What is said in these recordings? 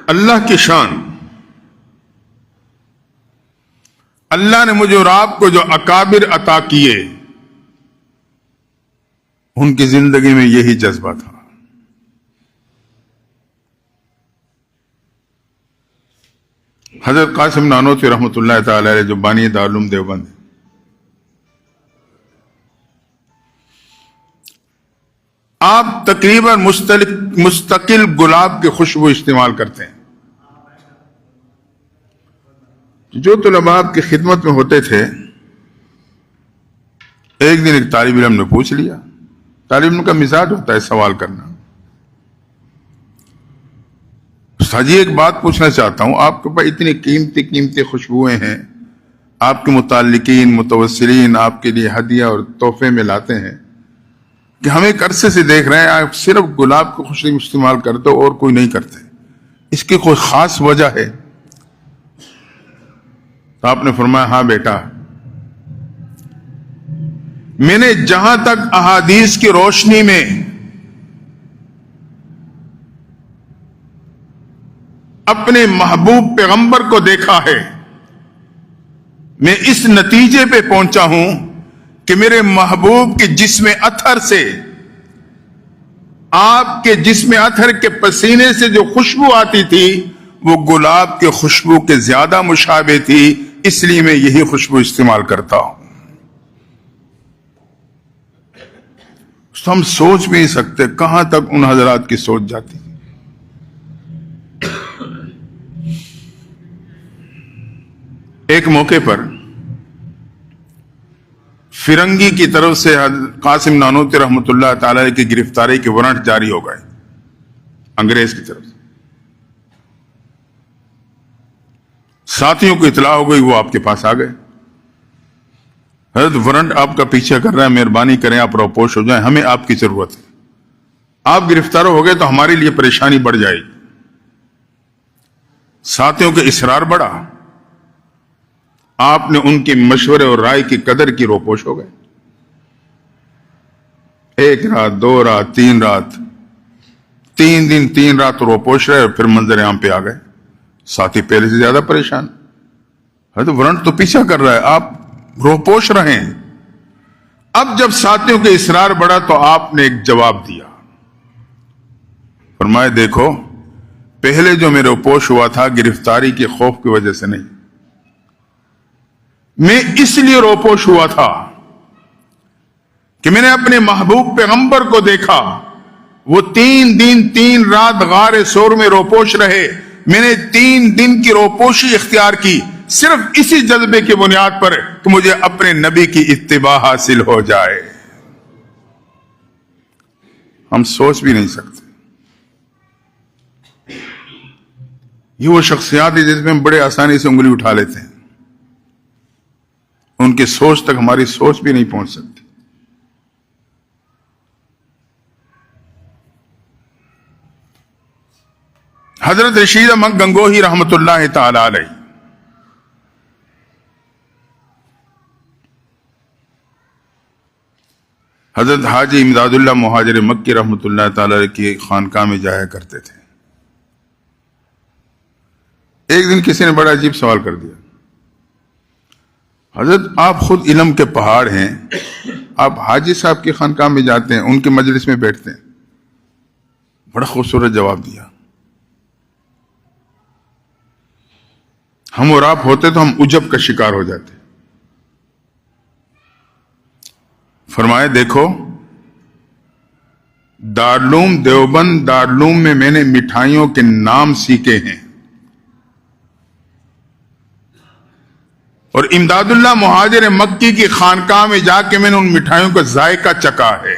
اللہ کی شان، اللہ نے مجھے اور آپ کو جو اکابر عطا کیے ان کی زندگی میں یہی جذبہ تھا۔ حضرت قاسم نانوتوی رحمۃ اللہ تعالی علیہ جو بانی دارالعلوم دیوبند ہیں، آپ تقریباً مستقل گلاب کی خوشبو استعمال کرتے ہیں۔ جو طلباء آپ کی خدمت میں ہوتے تھے، ایک دن ایک طالب علم نے پوچھ لیا، طالب علم کا مزاج ہوتا ہے سوال کرنا، استاد جی ایک بات پوچھنا چاہتا ہوں، آپ کے پاس اتنی قیمتی خوشبوئیں ہیں، آپ کے متعلقین متوسلین آپ کے لیے ہدیہ اور تحفے میں لاتے ہیں کہ ہم ایک عرصے سے دیکھ رہے ہیں آپ صرف گلاب کی خوشبو استعمال کرتے اور کوئی نہیں کرتے، اس کی کوئی خاص وجہ ہے؟ تو آپ نے فرمایا ہاں بیٹا، میں نے جہاں تک احادیث کی روشنی میں اپنے محبوب پیغمبر کو دیکھا ہے، میں اس نتیجے پہ پہنچا ہوں کہ میرے محبوب کے جسم اطہر سے، آپ کے جسم اطہر کے پسینے سے جو خوشبو آتی تھی وہ گلاب کے خوشبو کے زیادہ مشابہ تھی، اس لیے میں یہی خوشبو استعمال کرتا ہوں۔ ہم سوچ بھی نہیں سکتے کہاں تک ان حضرات کی سوچ جاتی۔ ایک موقع پر فرنگی کی طرف سے قاسم نانوتوی رحمۃ اللہ تعالی علیہ کی گرفتاری کے وارنٹ جاری ہو گئے انگریز کی طرف سے، ساتھیوں کو اطلاع ہو گئی، وہ آپ کے پاس آ گئے، حضرت وارنٹ آپ کا پیچھا کر رہا ہے، مہربانی کریں آپ روپوش ہو جائیں، ہمیں آپ کی ضرورت ہے، آپ گرفتار ہو گئے تو ہمارے لیے پریشانی بڑھ جائے گی۔ ساتھیوں کا اصرار بڑھا، آپ نے ان کے مشورے اور رائے کی قدر کی، روپوش ہو گئے۔ ایک رات، دو رات، تین رات، 3 دن 3 رات روپوش رہے، اور پھر منظر عام پہ آ گئے، ساتھی پہلے سے زیادہ پریشان، حضرت وارنٹ تو پیچھا کر رہا ہے، آپ روپوش رہیں۔ اب جب ساتھیوں کے اصرار بڑھا تو آپ نے ایک جواب دیا، فرمایا دیکھو پہلے جو میں روپوش ہوا تھا گرفتاری کے خوف کی وجہ سے نہیں، میں اس لیے روپوش ہوا تھا کہ میں نے اپنے محبوب پیغمبر کو دیکھا، وہ 3 دن 3 رات غار سور میں روپوش رہے، میں نے 3 دن کی روپوشی اختیار کی صرف اسی جذبے کی بنیاد پر کہ مجھے اپنے نبی کی اتباع حاصل ہو جائے۔ ہم سوچ بھی نہیں سکتے، یہ وہ شخصیات ہیں جس میں ہم بڑے آسانی سے انگلی اٹھا لیتے ہیں، ان کی سوچ تک ہماری سوچ بھی نہیں پہنچ سکتی۔ حضرت رشید احمد گنگوہی رحمۃ اللہ تعالی علیہ، حضرت حاجی امداد اللہ مہاجر مکی رحمۃ اللہ تعالی علیہ کی خانقاہ میں جایا کرتے تھے۔ ایک دن کسی نے بڑا عجیب سوال کر دیا، حضرت آپ خود علم کے پہاڑ ہیں، آپ حاجی صاحب کی خانقاہ میں جاتے ہیں، ان کے مجلس میں بیٹھتے ہیں؟ بڑا خوبصورت جواب دیا، ہم اور آپ ہوتے تو ہم عجب کا شکار ہو جاتے۔ فرمایا دیکھو دارالعلوم دیوبند دارالعلوم میں نے مٹھائیوں کے نام سیکھے ہیں، اور امداد اللہ مہاجر مکی کی خانقاہ میں جا کے میں نے ان مٹھائیوں کا ذائقہ چکھا ہے۔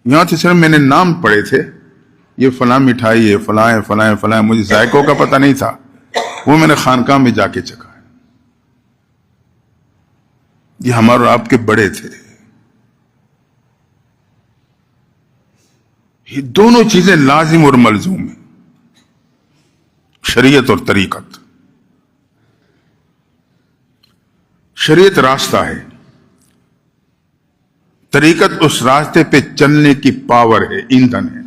یہاں سے صرف میں نے نام پڑھے تھے، یہ فلاں مٹھائی ہے، فلاں ہے، فلاں ہے، فلاں ہے، مجھے ذائقوں کا پتہ نہیں تھا، وہ میں نے خانقاہ میں جا کے چکھا ہے۔ یہ ہمارے اور آپ کے بڑے تھے۔ یہ دونوں چیزیں لازم اور ملزوم ہیں، شریعت اور طریقت۔ شریعت راستہ ہے، طریقت اس راستے پہ چلنے کی پاور ہے، ایندھن ہے۔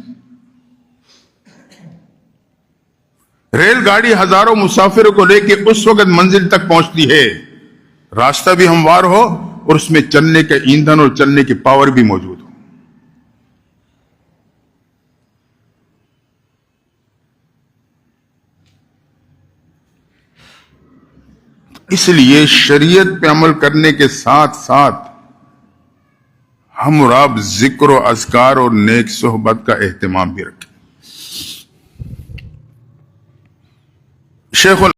ریل گاڑی ہزاروں مسافروں کو لے کے اس وقت منزل تک پہنچتی ہے راستہ بھی ہموار ہو اور اس میں چلنے کا ایندھن اور چلنے کی پاور بھی موجود ہو. اس لیے شریعت پہ عمل کرنے کے ساتھ ساتھ ہم اور آپ ذکر و اذکار اور نیک صحبت کا اہتمام بھی رکھیں. شیخ